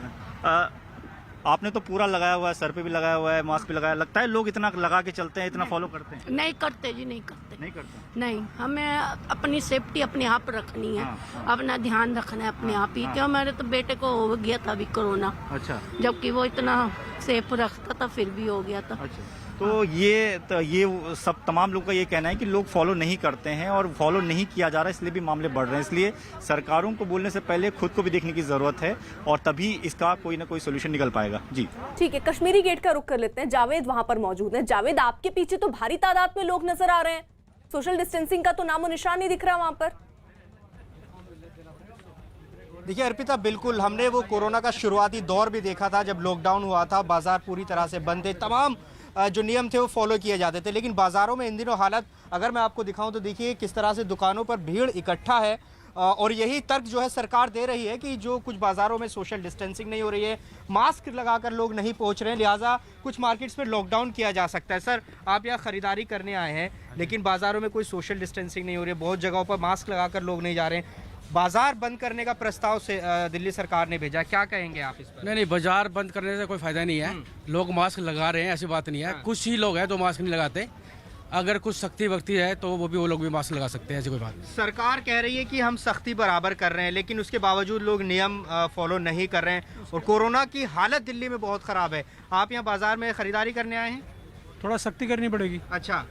आपने तो पूरा लगाया हुआ है, सर पे भी लगाया हुआ है, मास्क भी लगाया, लगता है लोग इतना लगा के चलते हैं, इतना फॉलो करते हैं? नहीं करते जी, नहीं करते। नहीं करते? नहीं, हमें अपनी सेफ्टी अपने आप रखनी है। अपना ध्यान रखना है अपने आप ही। क्यों, मेरे तो बेटे को हो गया था अभी कोरोना। अच्छा। जबकि वो इतना सेफ रखता था, फिर भी हो गया था। अच्छा। तो ये सब तमाम लोगों का ये कहना है कि लोग फॉलो नहीं करते हैं और फॉलो नहीं किया जा रहा है, इसलिए भी मामले बढ़ रहे हैं। इसलिए सरकारों को बोलने से पहले खुद को भी देखने की जरूरत है और तभी इसका कोई ना कोई सोल्यूशन निकल पाएगा। जी ठीक है, कश्मीरी गेट का रुख कर लेते हैं। जावेद वहां पर मौजूद है। जावेद, आपके पीछे तो भारी तादाद में लोग नजर आ रहे हैं, सोशल डिस्टेंसिंग का तो नामो निशान नहीं दिख रहा वहां पर। देखिए अर्पिता, बिल्कुल हमने वो कोरोना का शुरुआती दौर भी देखा था जब लॉकडाउन हुआ था, बाजार पूरी तरह से बंद थे, तमाम जो नियम थे वो फॉलो किए जाते थे। लेकिन बाज़ारों में इन दिनों हालत अगर मैं आपको दिखाऊं तो देखिए किस तरह से दुकानों पर भीड़ इकट्ठा है। और यही तर्क जो है सरकार दे रही है कि जो कुछ बाज़ारों में सोशल डिस्टेंसिंग नहीं हो रही है, मास्क लगाकर लोग नहीं पहुंच रहे हैं, लिहाजा कुछ मार्केट्स में लॉकडाउन किया जा सकता है। सर, आप यहाँ ख़रीदारी करने आए हैं, लेकिन बाज़ारों में कोई सोशल डिस्टेंसिंग नहीं हो रही है, बहुत जगहों पर मास्क लगाकर लोग नहीं जा रहे हैं, बाजार बंद करने का प्रस्ताव से दिल्ली सरकार ने भेजा, क्या कहेंगे आप इस पर? नहीं, बाजार बंद करने से कोई फायदा नहीं है। लोग मास्क लगा रहे हैं, ऐसी बात नहीं है। कुछ ही लोग हैं जो मास्क नहीं लगाते। अगर कुछ सख्ती वक्ती है तो वो लोग भी मास्क लगा सकते हैं, ऐसी कोई बात नहीं। सरकार कह रही है कि हम सख्ती बराबर कर रहे हैं, लेकिन उसके बावजूद लोग नियम फॉलो नहीं कर रहे हैं और कोरोना की हालत दिल्ली में बहुत ख़राब है। आप यहाँ बाजार में खरीदारी करने आए हैं? थोड़ा सख्ती करनी पड़ेगी। अच्छा,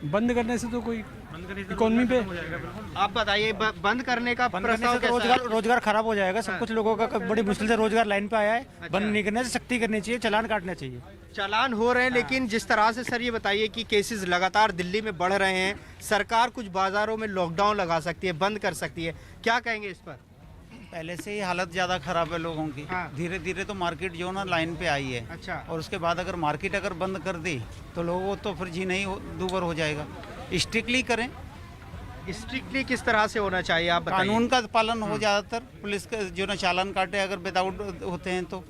बंद करने से तो कोई इकोनॉमी पे। आप बताइए, बंद करने का प्रस्ताव कैसा है? रोजगार खराब हो जाएगा। सब कुछ लोगों का बड़ी मुश्किल से रोजगार लाइन पे आया है। बंद नहीं करने से सख्ती करनी चाहिए, चालान काटना चाहिए। चालान हो रहे हैं, लेकिन जिस तरह से सर ये बताइए कि केसेस लगातार दिल्ली में बढ़ रहे हैं, सरकार कुछ बाजारों में लॉकडाउन लगा सकती है, बंद कर सकती है, क्या कहेंगे इस पर? पहले से ही हालत ज़्यादा ख़राब है लोगों की। धीरे धीरे तो मार्केट जो ना लाइन पे आई है। अच्छा। और उसके बाद अगर मार्केट अगर बंद कर दी तो लोगों तो फिर जीना ही दूभर हो जाएगा। स्ट्रिक्टली करें। स्ट्रिक्टली किस तरह से होना चाहिए आप बताइए? कानून का पालन हो, ज़्यादातर पुलिस का जो ना चालान काटे अगर विदाउट होते हैं तो।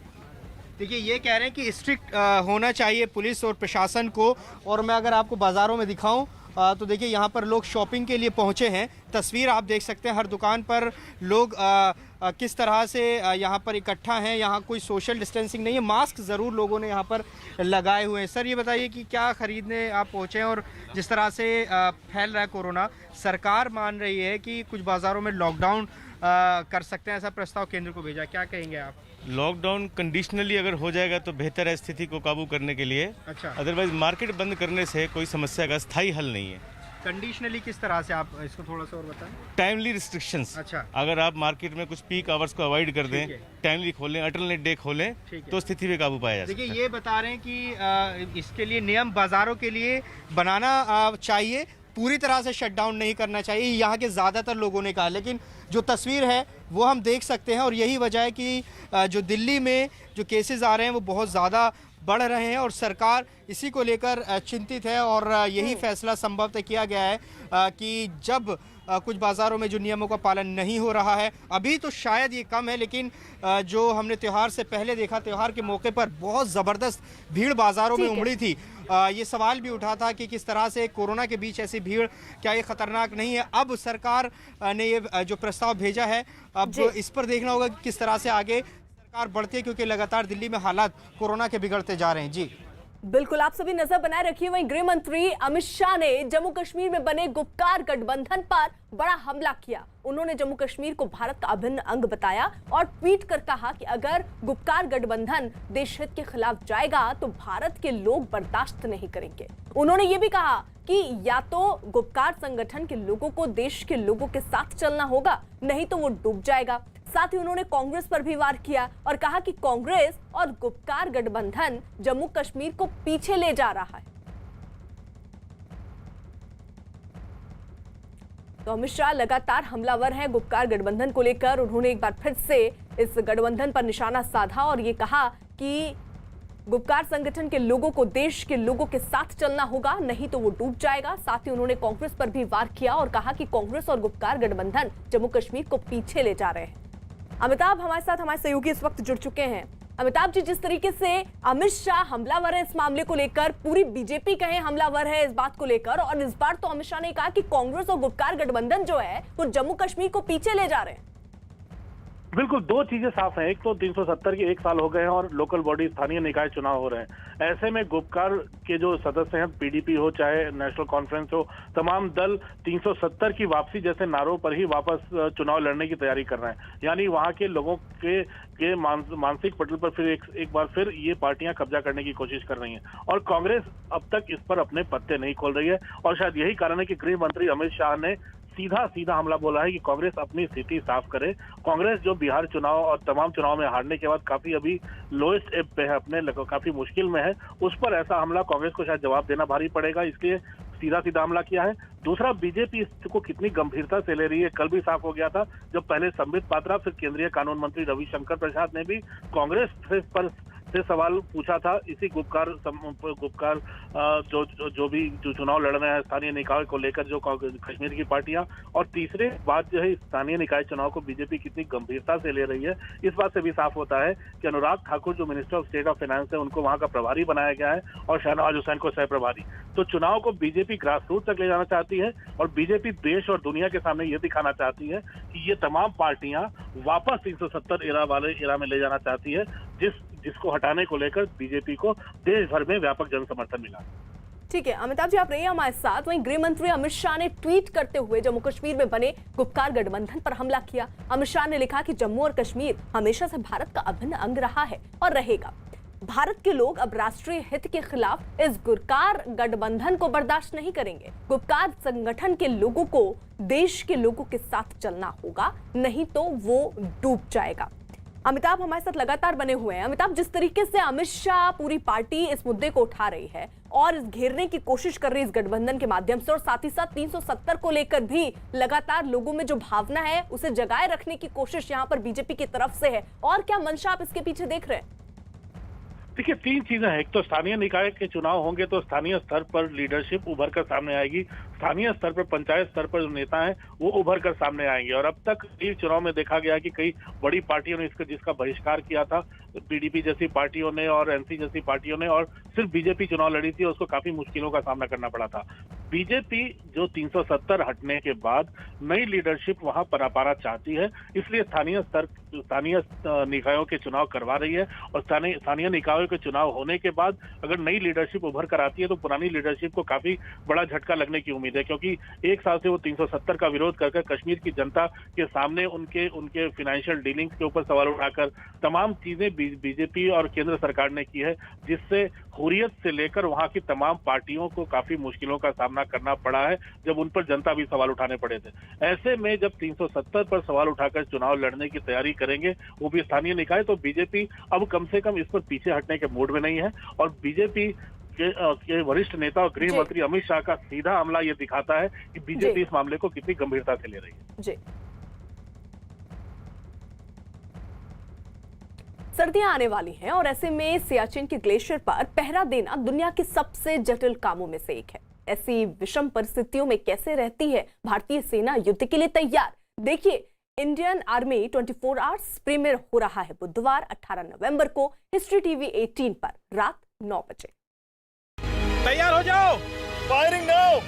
देखिए, ये कह रहे हैं कि स्ट्रिक्ट होना चाहिए पुलिस और प्रशासन को। और मैं अगर आपको बाज़ारों में दिखाऊं तो देखिए यहाँ पर लोग शॉपिंग के लिए पहुँचे हैं। तस्वीर आप देख सकते हैं, हर दुकान पर लोग किस तरह से यहाँ पर इकट्ठा हैं। यहाँ कोई सोशल डिस्टेंसिंग नहीं है, मास्क ज़रूर लोगों ने यहाँ पर लगाए हुए हैं। सर, ये बताइए कि क्या ख़रीदने आप पहुँचे हैं और जिस तरह से फैल रहा है कोरोना, सरकार मान रही है कि कुछ बाज़ारों में लॉकडाउन कर सकते हैं, ऐसा प्रस्ताव केंद्र को भेजा, क्या कहेंगे आप? लॉकडाउन कंडीशनली अगर हो जाएगा तो बेहतर है स्थिति को काबू करने के लिए। अच्छा। अदरवाइज मार्केट बंद करने से कोई समस्या का स्थायी हल नहीं है। कंडीशनली किस तरह से, आप इसको थोड़ा सा और बताएं। Timely restrictions. अच्छा। अगर आप मार्केट में कुछ पीक आवर्स को अवॉइड कर दें, टाइमली खोलें, अल्टरनेट डे खोलें, तो स्थिति पे काबू पाया जा सकता है। देखिए, ये बता रहे हैं कि इसके लिए नियम बाज़ारों के लिए बनाना चाहिए, पूरी तरह से शटडाउन नहीं करना चाहिए, यहाँ के ज़्यादातर लोगों ने कहा। लेकिन जो तस्वीर है वो हम देख सकते हैं और यही वजह है कि जो दिल्ली में जो केसेस आ रहे हैं वो बहुत ज़्यादा बढ़ रहे हैं और सरकार इसी को लेकर चिंतित है। और यही फैसला संभवतः किया गया है कि जब कुछ बाज़ारों में जो नियमों का पालन नहीं हो रहा है, अभी तो शायद ये कम है, लेकिन जो हमने त्यौहार से पहले देखा, त्यौहार के मौके पर बहुत ज़बरदस्त भीड़ बाज़ारों में उमड़ी थी। ये सवाल भी उठा था कि किस तरह से कोरोना के बीच ऐसी भीड़, क्या ये खतरनाक नहीं है? अब सरकार ने ये जो प्रस्ताव भेजा है, अब इस पर देखना होगा कि किस तरह से आगे सरकार बढ़ती है, क्योंकि लगातार दिल्ली में हालात कोरोना के बिगड़ते जा रहे हैं। जी बिल्कुल, आप सभी नजर बनाए रखिए। वहीं गृह मंत्री अमित शाह ने जम्मू कश्मीर में बने गुपकार गठबंधन पर बड़ा हमला किया। उन्होंने जम्मू कश्मीर को भारत का अभिन्न अंग बताया और ट्वीट कर कहा कि अगर गुपकार गठबंधन देश हित के खिलाफ जाएगा तो भारत के लोग बर्दाश्त नहीं करेंगे। उन्होंने ये भी कहा कि या तो गुपकार संगठन के लोगों को देश के लोगों के साथ चलना होगा, नहीं तो वो डूब जाएगा। साथ ही उन्होंने कांग्रेस पर भी वार किया और कहा कि कांग्रेस और गुपकार गठबंधन जम्मू कश्मीर को पीछे ले जा रहा है। तो अमित शाह लगातार हमलावर हैं गुपकार गठबंधन को लेकर। उन्होंने एक बार फिर से इस गठबंधन पर निशाना साधा और ये कहा कि गुपकार संगठन के लोगों को देश के लोगों के साथ चलना होगा, नहीं तो वो डूब जाएगा। साथ ही उन्होंने कांग्रेस पर भी वार किया और कहा कि कांग्रेस और गुपकार गठबंधन जम्मू कश्मीर को पीछे ले जा रहे हैं। अमिताभ हमारे साथ, हमारे सहयोगी इस वक्त जुड़ चुके हैं। अमिताभ जी, जिस तरीके से अमित शाह हमलावर है इस मामले को लेकर, पूरी बीजेपी कहे हमलावर है इस बात को लेकर, और इस बार तो अमित शाह ने कहा कि कांग्रेस और गुपकार गठबंधन जो है वो जम्मू कश्मीर को पीछे ले जा रहे हैं। बिल्कुल, दो चीजें साफ हैं। एक तो 370 के 1 साल हो गए हैं और लोकल बॉडी स्थानीय निकाय चुनाव हो रहे हैं। ऐसे में गुपकार के जो सदस्य हैं, पीडीपी हो चाहे नेशनल कॉन्फ्रेंस हो, तमाम दल 370 की वापसी जैसे नारों पर ही वापस चुनाव लड़ने की तैयारी कर रहे हैं। यानी वहां के लोगों के मानसिक पटल पर फिर एक बार फिर ये पार्टियां कब्जा करने की कोशिश कर रही हैं और कांग्रेस अब तक इस पर अपने पत्ते नहीं खोल रही है। और शायद यही कारण है कि गृह मंत्री अमित शाह ने सीधा हमला बोला है कि कांग्रेस अपनी स्थिति साफ करे। कांग्रेस जो बिहार चुनाव और तमाम चुनाव में हारने के बाद काफी अभी लोएस्ट एब पे है, अपने काफी मुश्किल में है, उस पर ऐसा हमला कांग्रेस को शायद जवाब देना भारी पड़ेगा, इसलिए सीधा हमला किया है। दूसरा, बीजेपी इसको कितनी गंभीरता से ले रही है कल भी साफ हो गया था, जब पहले संबित पात्रा फिर केंद्रीय कानून मंत्री रविशंकर प्रसाद ने भी कांग्रेस पर से सवाल पूछा था। इसी गुपकार जो चुनाव लड़ रहे हैं स्थानीय निकाय को लेकर, जो कश्मीर की पार्टियां, और तीसरे बात जो है स्थानीय निकाय चुनाव को बीजेपी कितनी गंभीरता से ले रही है, इस बात से भी साफ होता है कि अनुराग ठाकुर जो minister of state of finance है, उनको वहां का प्रभारी बनाया गया है और शहनवाज हुसैन को सह प्रभारी। तो चुनाव को बीजेपी ग्रास रूट तक ले जाना चाहती है और बीजेपी देश और दुनिया के सामने ये दिखाना चाहती है कि ये तमाम पार्टियां वापस 370 एरा में ले जाना चाहती है, जिसको हटाने को लेकर बीजेपी को देश भर में व्यापक जन समर्थन मिला। ठीक है अमिताभ जी, आप रहिए हमारे साथ। वहीं गृह मंत्री अमित शाह ने ट्वीट करते हुए जम्मू कश्मीर में बने गुपकार गठबंधन पर हमला किया। अमित शाह ने लिखा कि जम्मू और कश्मीर हमेशा से भारत का अभिन्न अंग रहा है और रहेगा। भारत के लोग अब राष्ट्रीय हित के खिलाफ इस गुपकार गठबंधन को बर्दाश्त नहीं करेंगे। गुपकार संगठन के लोगों को देश के लोगों के साथ चलना होगा, नहीं तो वो डूब जाएगा। अमिताभ हमारे साथ लगातार बने हुए हैं। अमिताभ, जिस तरीके से अमित शाह पूरी पार्टी इस मुद्दे को उठा रही है और इस घेरने की कोशिश कर रही है इस गठबंधन के माध्यम से, और साथ ही साथ 370 को लेकर भी लगातार लोगों में जो भावना है उसे जगाए रखने की कोशिश यहाँ पर बीजेपी की तरफ से है, और क्या मंशा आप इसके पीछे देख रहे हैं? देखिए, तीन चीजें हैं। एक तो स्थानीय निकाय के चुनाव होंगे तो स्थानीय स्तर पर लीडरशिप उभर कर सामने आएगी, स्थानीय स्तर पर पंचायत स्तर पर जो नेता हैं वो उभर कर सामने आएंगे। और अब तक कई चुनाव में देखा गया कि कई बड़ी पार्टियों ने जिसका बहिष्कार किया था, पीडीपी जैसी पार्टियों ने और एनसी जैसी पार्टियों ने, और सिर्फ बीजेपी चुनाव लड़ी थी, उसको काफी मुश्किलों का सामना करना पड़ा था। बीजेपी जो 370 हटने के बाद नई लीडरशिप वहां पाना चाहती है, इसलिए स्थानीय निकायों के चुनाव करवा रही है। और स्थानीय निकायों के चुनाव होने के बाद अगर नई लीडरशिप उभर कर आती है तो पुरानी लीडरशिप को काफी बड़ा झटका लगने की उम्मीद है, क्योंकि एक साल से वो 370 का विरोध करके कश्मीर की जनता के सामने उनके फाइनेंशियल डीलिंग्स के ऊपर सवाल उठाकर तमाम चीजें बीजेपी और केंद्र सरकार ने की है, जिससे हुर्रियत से लेकर वहां की तमाम पार्टियों को काफी मुश्किलों का सामना करना पड़ा है, जब उन पर जनता भी सवाल उठाने पड़े थे। ऐसे में जब 370 पर सवाल उठाकर चुनाव लड़ने की तैयारी करेंगे वो भी स्थानीय निकाय, तो बीजेपी अब कम से कम इस पर पीछे हटने के मूड में नहीं है। और बीजेपी के वरिष्ठ नेता और गृह मंत्री अमित शाह का सीधा हमला ये दिखाता है कि बीजेपी इस मामले को कितनी गंभीरता से ले रही है। जी, सर्दियां आने वाली हैं और ऐसे में सियाचिन के ग्लेशियर पर पहरा देना दुनिया के सबसे जटिल कामों में से एक है। ऐसी विषम परिस्थितियों में कैसे रहती है भारतीय सेना युद्ध के लिए तैयार? देखिए, इंडियन आर्मी 24 आवर्स प्रीमियर हो रहा है बुधवार 18 नवंबर को हिस्ट्री टीवी 18 पर रात 9 बजे। तैयार हो जाओ, फायरिंग नाउ।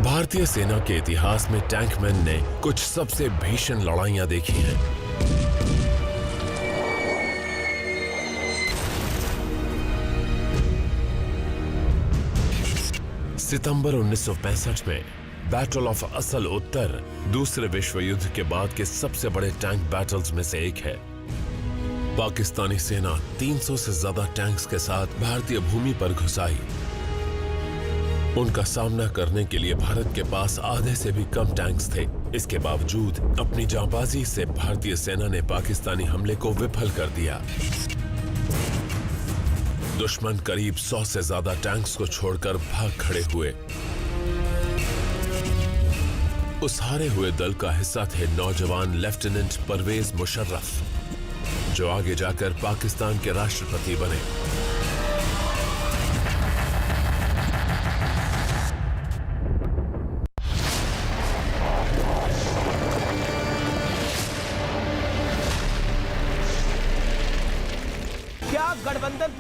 भारतीय सेना के इतिहास में टैंकमैन ने कुछ सबसे भीषण लड़ाइयां देखी हैं। सितंबर 1965 में बैटल ऑफ असल उत्तर दूसरे विश्व युद्ध के बाद के सबसे बड़े टैंक बैटल्स में से एक है। पाकिस्तानी सेना 300 से ज्यादा टैंक्स के साथ भारतीय भूमि पर घुस आई। उनका सामना करने के लिए भारत के पास आधे से भी कम टैंक्स थे। इसके बावजूद अपनी जांबाजी से भारतीय सेना ने पाकिस्तानी हमले को विफल कर दिया। दुश्मन करीब 100 से ज्यादा टैंक्स को छोड़कर भाग खड़े हुए। उस हारे हुए दल का हिस्सा थे नौजवान लेफ्टिनेंट परवेज मुशर्रफ, जो आगे जाकर पाकिस्तान के राष्ट्रपति बने। क्या गठबंधन पर